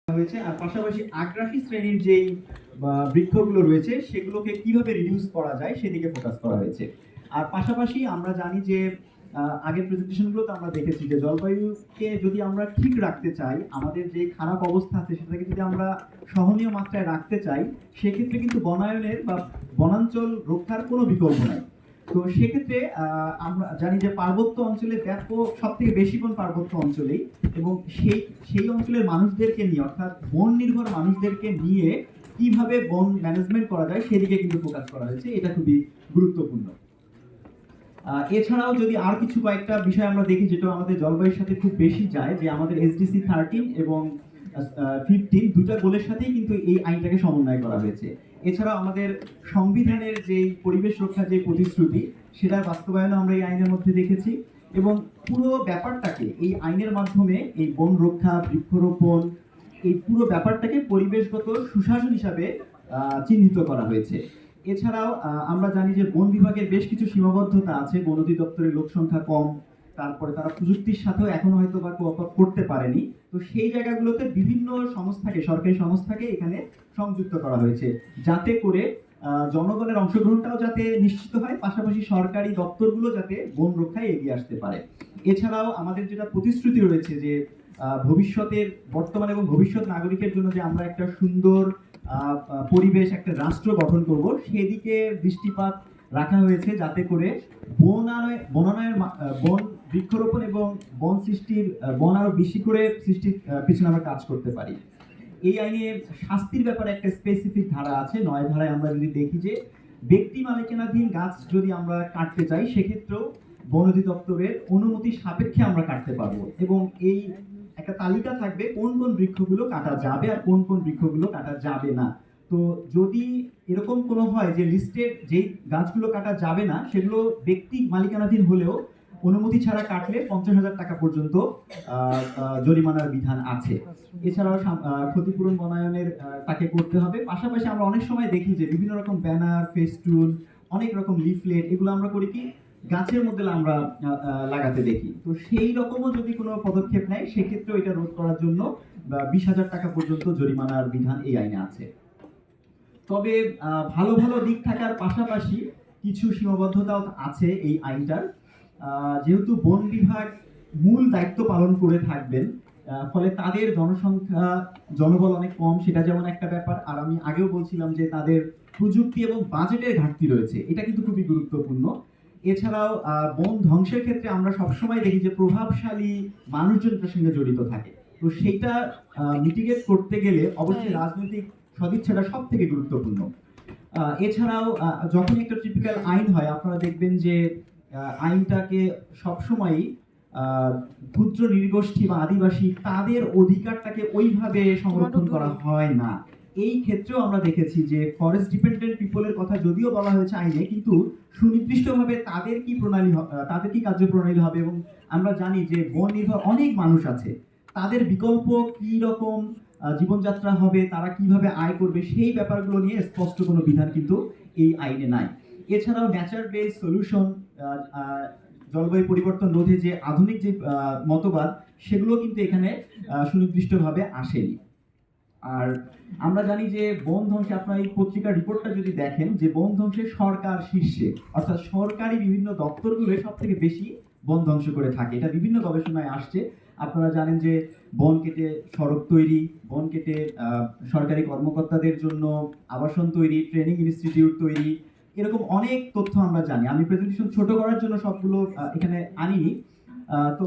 হয়েছে, আর পাশাপাশি আগ্রাসী শ্রেণীর যেই বৃক্ষগুলো রয়েছে সেগুলোকে কিভাবে রিডিউস করা যায় সেদিকে ফোকাস করা হয়েছে। আর পাশাপাশি আমরা জানি যে আগের প্রেজেন্টেশনগুলোতে আমরা দেখেছি যে জলবায়ুকে যদি আমরা ঠিক রাখতে চাই, আমাদের যে খারাপ অবস্থা আছে সেটাকে যদি আমরা সহনীয় মাত্রায় রাখতে চাই, সেক্ষেত্রে কিন্তু বনায়নের বা বনাঞ্চল রক্ষার কোনো বিকল্প নাই। তো সেক্ষেত্রে আমরা জানি যে পার্বত্য অঞ্চলে ব্যাপক সব থেকে বেশি বন পার্বত্য অঞ্চলেই, এবং সেই সেই অঞ্চলের মানুষদেরকে নিয়ে, অর্থাৎ বন নির্ভর মানুষদেরকে নিয়ে কিভাবে বন ম্যানেজমেন্ট করা যায় সেদিকে কিন্তু ফোকাস করা হয়েছে। এটা খুবই গুরুত্বপূর্ণ। এছাড়াও যদি আর কিছু কয়েকটা বিষয় আমরা দেখি যেটা আমাদের জলবায়ুর সাথে খুব বেশি যায়, যে আমাদের এসডিসি 13 এবং 15 দুটা গোলের সাথেই কিন্তু এই আইনটাকে সমন্বয় করা হয়েছে। এছাড়াও আমাদের সংবিধানের যে পরিবেশ রক্ষার যে প্রতিশ্রুতি সেটার বাস্তবায়ন আমরা এই আইনের মধ্যে দেখেছি, এবং পুরো ব্যাপারটাকে এই আইনের মাধ্যমে এই বন রক্ষা, বৃক্ষরোপণ, এই পুরো ব্যাপারটাকে পরিবেশগত সুশাসন হিসাবে চিহ্নিত করা হয়েছে। এছাড়াও আমরা জানি যে বন বিভাগের বেশ কিছু সীমাবদ্ধতা আছে। বন অধিদপ্তরের লোক সংখ্যা কম, তারপরে তারা প্রযুক্তির সাথেও এখনো হয়তো বা কোঅপারেট করতে পারেনি। তো সেই জায়গাগুলোতে বিভিন্ন সংস্থাকে, সরকারি সংস্থাকে এখানে সংযুক্ত করা হয়েছে, যাতে করে জনগণের অংশগ্রহণটাও যাতে নিশ্চিত হয়, পাশাপাশি সরকারি দপ্তরগুলো যাতে বন রক্ষায় এগিয়ে আসতে পারে। এছাড়াও আমাদের যেটা প্রতিশ্রুতি রয়েছে যে ভবিষ্যতের, বর্তমান এবং ভবিষ্যৎ নাগরিকের জন্য যে আমরা একটা সুন্দর পরিবেশ, একটা রাষ্ট্র গঠন করব, সেদিকে দৃষ্টিপাত রাখা হয়েছে, যাতে করে বনায়নের বন বৃক্ষরোপণ এবং বন সৃষ্টির, বন আরো বেশি করে সৃষ্টির পিছনে আমরা কাজ করতে পারি। এই আইনে শাস্তির ব্যাপারে একটা স্পেসিফিক ধারা আছে। 9 ধারায় আমরা যদি দেখি যে ব্যক্তি মালিকানাধীন গাছ যদি আমরা কাটতে চাই, সেক্ষেত্রেও বন অধিদপ্তরের অনুমতি সাপেক্ষে আমরা কাটতে পারবো, এবং এই একটা তালিকা থাকবে কোন কোন বৃক্ষগুলো কাটা যাবে আর কোন কোন বৃক্ষগুলো কাটা যাবে না। তো যদি এরকম কোনো হয় যে লিস্টেড যেই গাছগুলো কাটা যাবে না সেগুলো ব্যক্তি মালিকানাধীন হলেও অনুমতি ছাড়া কাটলে 50,000 টাকা পর্যন্ত জরিমানার বিধান আছে। এছাড়াও ক্ষতিপূরণ বনায়নের তাকে করতে হবে। পাশাপাশি আমরা অনেক সময় দেখি যে বিভিন্ন রকম ব্যানার, ফেস্টুন, অনেক রকম লিফলেট, এগুলো আমরা করি কি গাছের মধ্যে আমরা লাগাতে দেখি। তো সেই রকমও যদি কোনো পদক্ষেপ নেয়, সেক্ষেত্রেও এটা রোধ করার জন্য 20,000 টাকা পর্যন্ত জরিমানার বিধান এই আইনে আছে। তবে ভালো ভালো দিক থাকার পাশাপাশি কিছু সীমাবদ্ধতাও আছে এই আইনটার। যেহেতু বন বিভাগ মূল দায়িত্ব পালন করে থাকবেন, ফলে তাদের জনসংখ্যা, জনবল অনেক কম, সেটা যেমন একটা ব্যাপার। আর আমি আগেও বলছিলাম যে তাদের প্রযুক্তি এবং বাজেটের ঘাটতি রয়েছে, এটা কিন্তু খুবই গুরুত্বপূর্ণ। এছাড়াও বন ধ্বংসের ক্ষেত্রে আমরা সবসময় দেখি যে প্রভাবশালী মানুষজন এটার সঙ্গে জড়িত থাকে। তো সেইটা মিটিগেট করতে গেলে অবশ্যই রাজনৈতিক সদিচ্ছাটা সব থেকে গুরুত্বপূর্ণ। এছাড়াও যখন একটা টিপিক্যাল আইন হয়, আপনারা দেখবেন যে আইনটাকে সবসময়ই ক্ষুদ্র নৃগোষ্ঠী বা আদিবাসী তাদের অধিকারটাকে ওইভাবে সংরক্ষণ করা হয় না। এই ক্ষেত্রেও আমরা দেখেছি যে ফরেস্ট ডিপেন্ডেন্ট পিপলের কথা যদিও বলা হয়েছে আইনে, কিন্তু সুনির্দিষ্টভাবে তাদের কি প্রণালী, তাদের কি কার্যপ্রণালী হবে, এবং আমরা জানি যে বন নির্ভর অনেক মানুষ আছে, তাদের বিকল্প কি রকম জীবনযাত্রা হবে, তারা কিভাবে আয় করবে, সেই ব্যাপারগুলো নিয়ে স্পষ্ট কোনো বিধান কিন্তু এই আইনে নাই। এছাড়াও ন্যাচার বেসড সলিউশন, জলবায়ু পরিবর্তন রোধে যে আধুনিক যে মতবাদ, সেগুলো কিন্তু এখানে সুনির্দিষ্টভাবে আসেনি। আর আমরা জানি যে বন ধ্বংসে, আপনার এই পত্রিকার রিপোর্টটা যদি দেখেন, যে বন ধ্বংসে সরকার শীর্ষে, অর্থাৎ সরকারি বিভিন্ন দপ্তরগুলো সব থেকে বেশি বন ধ্বংস করে থাকে। এটা বিভিন্ন গবেষণায় আসছে। আপনারা জানেন যে বন কেটে সড়ক তৈরি, বন কেটে সরকারি কর্মকর্তাদের জন্য আবাসন তৈরি, ট্রেনিং ইনস্টিটিউট তৈরি, এরকম অনেক তথ্য আমরা জানি। আমি প্রেজেন্টেশন ছোট করার জন্য সবগুলো এখানে আনিনি। তো